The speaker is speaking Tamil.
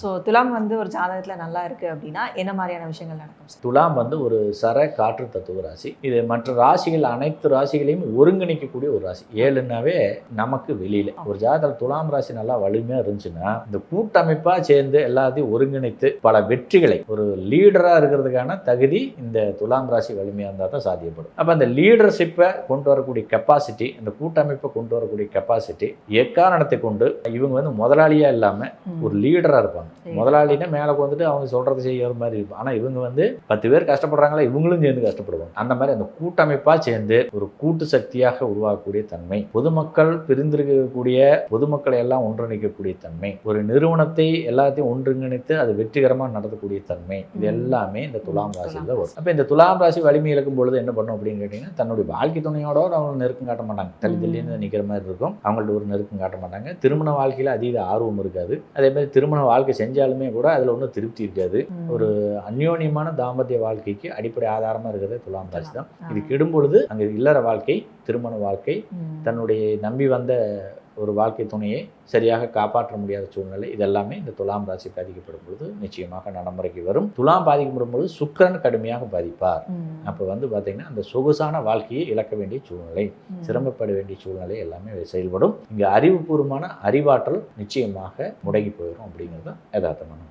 ஸோ துலாம் வந்து ஒரு ஜாதகத்தில் நல்லா இருக்குது அப்படின்னா என்ன மாதிரியான விஷயங்கள் நடக்கும்? துலாம் வந்து ஒரு சர காற்று தத்துவ ராசி. இது மற்ற ராசிகள் அனைத்து ராசிகளையும் ஒருங்கிணைக்கக்கூடிய ஒரு ராசி. 7னாவே நமக்கு வெளியில் ஒரு ஜாதகத்தில் துலாம் ராசி நல்லா வலிமையாக இருந்துச்சுன்னா இந்த கூட்டமைப்பாக சேர்ந்து எல்லாத்தையும் ஒருங்கிணைத்து பல வெற்றிகளை ஒரு லீடராக இருக்கிறதுக்கான தகுதி இந்த துலாம் ராசி வலிமையாக இருந்தால் தான் சாத்தியப்படும். அப்போ அந்த லீடர்ஷிப்பை கொண்டு வரக்கூடிய கெப்பாசிட்டி, இந்த கூட்டமைப்பை கொண்டு வரக்கூடிய கெப்பாசிட்டி எக்காரணத்தை கொண்டு இவங்க வந்து முதலாளியாக இல்லாமல் ஒரு லீடராக இருப்பாங்க. முதலாளினா மேலே வந்துட்டு அவங்க சொல்றது செய்யற மாதிரி இருக்கும். ஆனால் இவங்க வந்து 10 பேர் கஷ்டப்படுறாங்களா, இவங்களும் சேர்ந்து கஷ்டப்படுவாங்க. அந்த மாதிரி அந்த கூட்டமைப்பாக சேர்ந்து ஒரு கூட்டு சக்தியாக உருவாக்கக்கூடிய தன்மை, பொதுமக்கள் பிரிந்திருக்கக்கூடிய பொதுமக்களை எல்லாம் ஒன்றிணைக்கக்கூடிய தன்மை, ஒரு நிறுவனத்தை எல்லாத்தையும் ஒன்றிணைத்து அது வெற்றிகரமாக நடத்தக்கூடிய தன்மை, இது எல்லாமே இந்த துலாம் ராசியில் தான் வரும். அப்போ இந்த துலாம் ராசி வலிமை இழக்கும் பொழுது என்ன பண்ணும் அப்படின்னு கேட்டிங்கன்னா, தன்னுடைய வாழ்க்கை துணையோட அவங்க நெருக்கம் காட்ட மாட்டாங்க. தள்ளின்னு நிற்கிற மாதிரி இருக்கும். அவங்கள்ட்ட ஒரு நெருக்கம் காட்ட மாட்டாங்க. திருமண வாழ்க்கையில் அதீத ஆர்வம் இருக்காது. அதே மாதிரி திருமண வாழ்க்கை செஞ்சாலுமே கூட அதில் ஒன்றும் திருப்தி இருக்காது. ஒரு அந்யோன்யமான தாம்பத்திய வாழ்க்கைக்கு அடிப்படை ஆதாரமாக இருக்கிறது துலாம் ராசி தான். இது கெடும் பொழுது அங்கே இல்லற வாழ்க்கை, திருமண வாழ்க்கை, தன்னுடைய நம்பி வந்த ஒரு வாழ்க்கை துணையை சரியாக காப்பாற்ற முடியாத சூழ்நிலை, இதெல்லாமே இந்த துலாம் ராசி பாதிக்கப்படும் பொழுது நிச்சயமாக நடைமுறைக்கு வரும். துலாம் பாதிக்கப்படும் பொழுது சுக்கிரன் கடுமையாக பாதிப்பார். அப்போ வந்து பார்த்தீங்கன்னா அந்த சொகுசான வாழ்க்கையை இழக்க வேண்டிய சூழ்நிலை, சிரமப்பட வேண்டிய சூழ்நிலை எல்லாமே செயல்படும். இங்கே அறிவுபூர்வமான அறிவாற்றல் நிச்சயமாக முடங்கி போயிடும் அப்படிங்கிறது யதார்த்தமான